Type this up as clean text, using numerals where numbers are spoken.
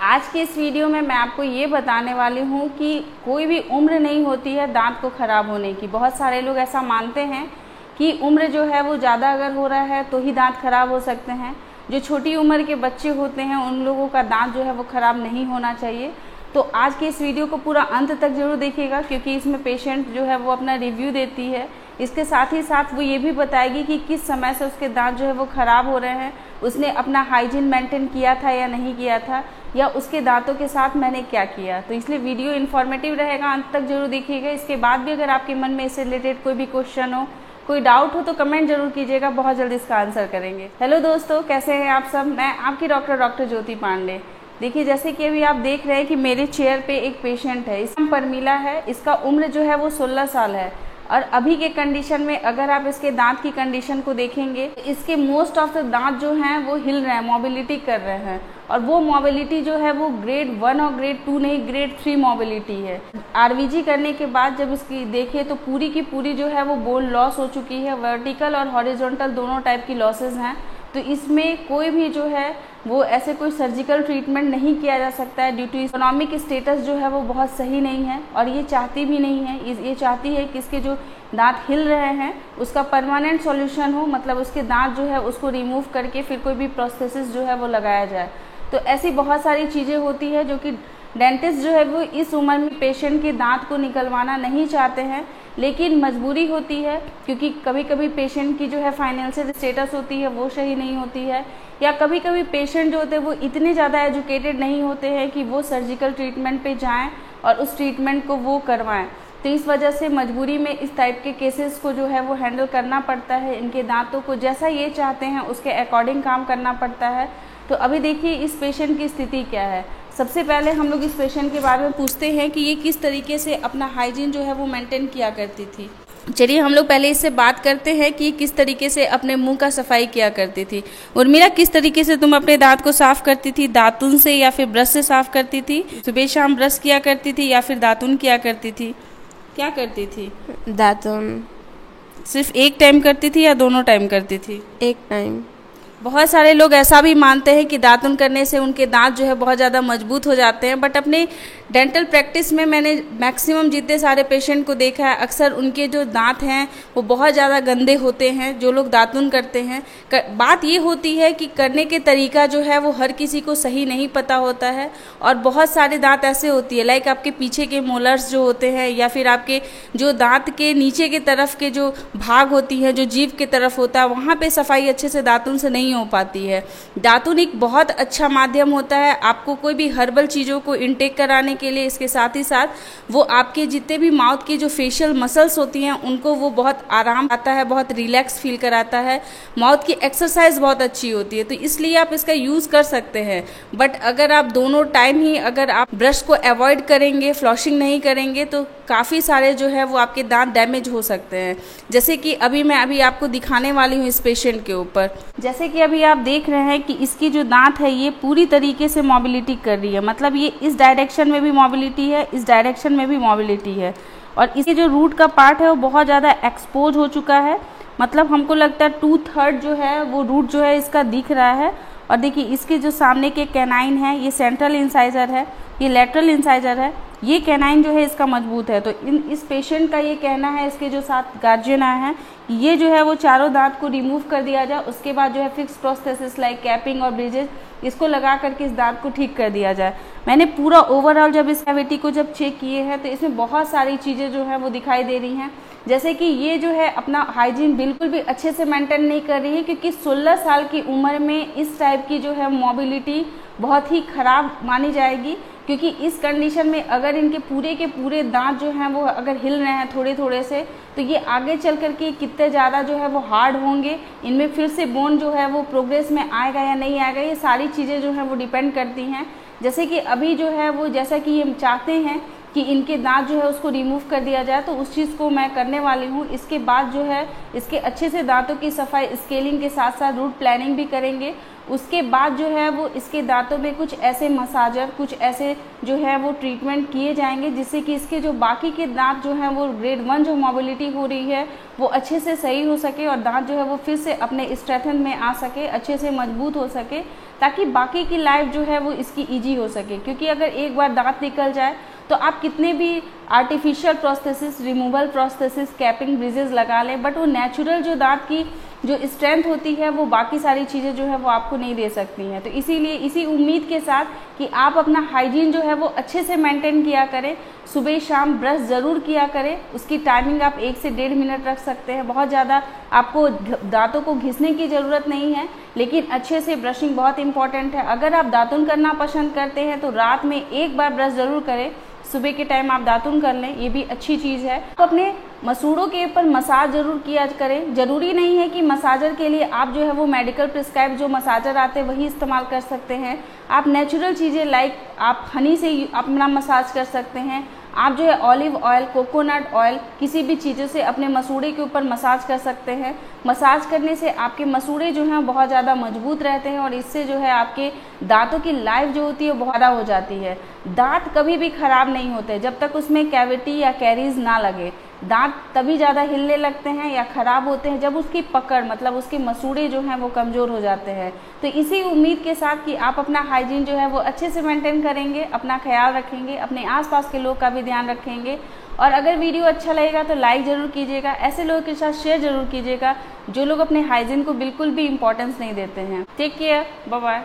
आज के इस वीडियो में मैं आपको ये बताने वाली हूँ कि कोई भी उम्र नहीं होती है दांत को ख़राब होने की। बहुत सारे लोग ऐसा मानते हैं कि उम्र जो है वो ज़्यादा अगर हो रहा है तो ही दांत ख़राब हो सकते हैं। जो छोटी उम्र के बच्चे होते हैं उन लोगों का दांत जो है वो ख़राब नहीं होना चाहिए। तो आज के इस वीडियो को पूरा अंत तक ज़रूर देखिएगा, क्योंकि इसमें पेशेंट जो है वो अपना रिव्यू देती है। इसके साथ ही साथ वो ये भी बताएगी कि किस समय से उसके दांत जो है वो ख़राब हो रहे हैं, उसने अपना हाइजीन मेंटेन किया था या नहीं किया था, या उसके दांतों के साथ मैंने क्या किया। तो इसलिए वीडियो इन्फॉर्मेटिव रहेगा, अंत तक जरूर देखिएगा। इसके बाद भी अगर आपके मन में इससे रिलेटेड कोई भी क्वेश्चन हो, कोई डाउट हो तो कमेंट जरूर कीजिएगा, बहुत जल्दी इसका आंसर करेंगे। हेलो दोस्तों, कैसे हैं आप सब। मैं आपकी डॉक्टर ज्योति पांडे। देखिए, जैसे कि अभी आप देख रहे हैं कि मेरे चेयर पे एक पेशेंट है, इसका नाम परमीला है। इसका उम्र जो है वो 16 साल है और अभी के कंडीशन में अगर आप इसके दांत की कंडीशन को देखेंगे, इसके मोस्ट ऑफ द दांत जो हैं वो हिल रहे हैं, मोबिलिटी कर रहे हैं। और वो मोबिलिटी जो है वो ग्रेड 1 और ग्रेड 2 नहीं, ग्रेड 3 मोबिलिटी है। आरवीजी करने के बाद जब इसकी देखें तो पूरी की पूरी जो है वो बोन लॉस हो चुकी है। वर्टिकल और हॉरिजॉन्टल दोनों टाइप की लॉसेज हैं। तो इसमें कोई भी जो है वो ऐसे कोई सर्जिकल ट्रीटमेंट नहीं किया जा सकता है, ड्यू टू इकोनॉमिक स्टेटस जो है वो बहुत सही नहीं है। और ये चाहती भी नहीं है, ये चाहती है कि इसके जो दांत हिल रहे हैं उसका परमानेंट सॉल्यूशन हो, मतलब उसके दांत जो है उसको रिमूव करके फिर कोई भी प्रोस्थेसिस जो है वो लगाया जाए। तो ऐसी बहुत सारी चीज़ें होती है जो कि डेंटिस्ट जो है वो इस उम्र में पेशेंट के दांत को निकलवाना नहीं चाहते हैं, लेकिन मजबूरी होती है, क्योंकि कभी कभी पेशेंट की जो है फाइनेंशियल स्टेटस होती है वो सही नहीं होती है, या कभी कभी पेशेंट जो होते हैं वो इतने ज़्यादा एजुकेटेड नहीं होते हैं कि वो सर्जिकल ट्रीटमेंट पे जाएं और उस ट्रीटमेंट को वो करवाएं। तो इस वजह से मजबूरी में इस टाइप के केसेस को जो है वो हैंडल करना पड़ता है। इनके दांतों को जैसा ये चाहते हैं उसके अकॉर्डिंग काम करना पड़ता है। तो अभी देखिए इस पेशेंट की स्थिति क्या है। सबसे पहले हम लोग इस पेशेंट के बारे में पूछते हैं कि ये किस तरीके से अपना हाइजीन जो है वो मेंटेन किया करती थी। चलिए हम लोग पहले इससे बात करते हैं कि किस तरीके से अपने मुंह का सफाई किया करती थी। उर्मिला, किस तरीके से तुम अपने दांत को साफ करती थी? दातुन से या फिर ब्रश से साफ करती थी? सुबह शाम ब्रश किया करती थी या फिर दातुन किया करती थी? क्या करती थी? दातुन। सिर्फ एक टाइम करती थी या दोनों टाइम करती थी? एक टाइम। बहुत सारे लोग ऐसा भी मानते हैं कि दातुन करने से उनके दांत जो है बहुत ज़्यादा मजबूत हो जाते हैं, बट अपने डेंटल प्रैक्टिस में मैंने मैक्सिमम जितने सारे पेशेंट को देखा है, अक्सर उनके जो दांत हैं वो बहुत ज़्यादा गंदे होते हैं जो लोग दातुन करते हैं। बात ये होती है कि करने के तरीका जो है वो हर किसी को सही नहीं पता होता है, और बहुत सारे दांत ऐसे होती है, लाइक आपके पीछे के मोलर्स जो होते हैं, या फिर आपके जो दांत के नीचे के तरफ के जो भाग होती है, जो जीभ के तरफ होता है, वहाँ पर सफाई अच्छे से दातुन से नहीं हो पाती है। दातुन एक बहुत अच्छा माध्यम होता है आपको कोई भी हर्बल चीज़ों को इनटेक कराने के लिए। इसके साथ ही साथ वो आपके जितने भी माउथ की जो फेशियल मसल्स होती हैं उनको वो बहुत आराम आता है, बहुत रिलैक्स फील कराता है। माउथ की एक्सरसाइज बहुत अच्छी होती है, तो इसलिए आप इसका यूज़ कर सकते हैं। बट अगर आप दोनों टाइम ही अगर आप ब्रश को अवॉइड करेंगे, फ्लॉशिंग नहीं करेंगे, तो काफ़ी सारे जो है वो आपके दांत डैमेज हो सकते हैं। जैसे कि अभी आपको दिखाने वाली हूँ इस पेशेंट के ऊपर। जैसे कि अभी आप देख रहे हैं कि इसकी जो दांत है ये पूरी तरीके से मोबिलिटी कर रही है, मतलब ये इस डायरेक्शन में भी मोबिलिटी है, इस डायरेक्शन में भी मोबिलिटी है, और इसके जो रूट का पार्ट है वो बहुत ज़्यादा एक्सपोज हो चुका है। मतलब हमको लगता है 2/3 जो है वो रूट जो है इसका दिख रहा है। और देखिए इसके जो सामने के कैनाइन है, ये सेंट्रल इंसाइजर है, ये लेटरल इंसाइजर है, ये कैनाइन जो है इसका मजबूत है। तो इस पेशेंट का ये कहना है, इसके जो साथ गार्जियन आए हैं, ये जो है वो चारों दांत को रिमूव कर दिया जाए, उसके बाद जो है फिक्स प्रोस्थेसिस लाइक कैपिंग और ब्रिजेस इसको लगा करके इस दांत को ठीक कर दिया जाए। मैंने पूरा ओवरऑल जब इस कैविटी को जब चेक किए हैं तो इसमें बहुत सारी चीज़ें जो है वो दिखाई दे रही हैं। जैसे कि ये जो है अपना हाइजीन बिल्कुल भी अच्छे से मेंटेन नहीं कर रही है, क्योंकि 16 साल की उम्र में इस टाइप की जो है मोबिलिटी बहुत ही ख़राब मानी जाएगी। क्योंकि इस कंडीशन में अगर इनके पूरे के पूरे दांत जो हैं वो अगर हिल रहे हैं थोड़े थोड़े से, तो ये आगे चल करके कितने ज़्यादा जो है वो हार्ड होंगे, इनमें फिर से बोन जो है वो प्रोग्रेस में आएगा या नहीं आएगा, ये सारी चीज़ें जो हैं वो डिपेंड करती हैं। जैसे कि अभी जो है वो जैसा कि ये चाहते हैं कि इनके दांत जो है उसको रिमूव कर दिया जाए, तो उस चीज़ को मैं करने वाली हूँ। इसके बाद जो है इसके अच्छे से दांतों की सफाई स्केलिंग के साथ साथ रूट प्लानिंग भी करेंगे, उसके बाद जो है वो इसके दांतों में कुछ ऐसे मसाजर, कुछ ऐसे जो है वो ट्रीटमेंट किए जाएंगे जिससे कि इसके जो बाकी के दांत जो हैं वो ग्रेड 1 जो मोबिलिटी हो रही है वो अच्छे से सही हो सके और दांत जो है वो फिर से अपने स्ट्रेंथ में आ सके, अच्छे से मजबूत हो सके, ताकि बाकी की लाइफ जो है वो इसकी ईजी हो सके। क्योंकि अगर एक बार दांत निकल जाए तो आप कितने भी artificial prosthesis, removal prosthesis, capping, bridges लगा लें, बट वो नेचुरल जो दांत की जो स्ट्रेंथ होती है वो बाकी सारी चीज़ें जो है वो आपको नहीं दे सकती हैं। तो इसीलिए इसी उम्मीद के साथ कि आप अपना हाइजीन जो है वो अच्छे से मेंटेन किया करें, सुबह शाम ब्रश ज़रूर किया करें। उसकी टाइमिंग आप 1 से 1.5 मिनट रख सकते हैं। बहुत ज़्यादा आपको दांतों को घिसने की ज़रूरत नहीं है, लेकिन अच्छे से ब्रशिंग बहुत इंपॉर्टेंट है। अगर आप दातुन करना पसंद करते हैं तो रात में एक बार ब्रश ज़रूर करें, सुबह के टाइम आप दातुन कर लें, ये भी अच्छी चीज़ है। तो अपने मसूड़ों के ऊपर मसाज ज़रूर किया करें। ज़रूरी नहीं है कि मसाजर के लिए आप जो है वो मेडिकल प्रिस्क्राइब जो मसाजर आते हैं वही इस्तेमाल कर सकते हैं। आप नेचुरल चीज़ें लाइक आप हनी से अपना मसाज कर सकते हैं। आप जो है ऑलिव ऑयल, कोकोनट ऑयल, किसी भी चीज़ों से अपने मसूड़े के ऊपर मसाज कर सकते हैं। मसाज करने से आपके मसूड़े जो हैं बहुत ज़्यादा मजबूत रहते हैं और इससे जो है आपके दांतों की लाइफ जो होती है वो बहुत ज़्यादा हो जाती है। दांत कभी भी ख़राब नहीं होते जब तक उसमें कैविटी या कैरीज ना लगे। दांत तभी ज़्यादा हिलने लगते हैं या ख़राब होते हैं जब उसकी पकड़, मतलब उसके मसूड़े जो हैं वो कमज़ोर हो जाते हैं। तो इसी उम्मीद के साथ कि आप अपना हाइजीन जो है वो अच्छे से मेंटेन करेंगे, अपना ख्याल रखेंगे, अपने आसपास के लोग का भी ध्यान रखेंगे। और अगर वीडियो अच्छा लगेगा तो लाइक ज़रूर कीजिएगा, ऐसे लोगों के साथ शेयर ज़रूर कीजिएगा जो लोग अपने हाइजीन को बिल्कुल भी इम्पोर्टेंस नहीं देते हैं। Take care, bye bye.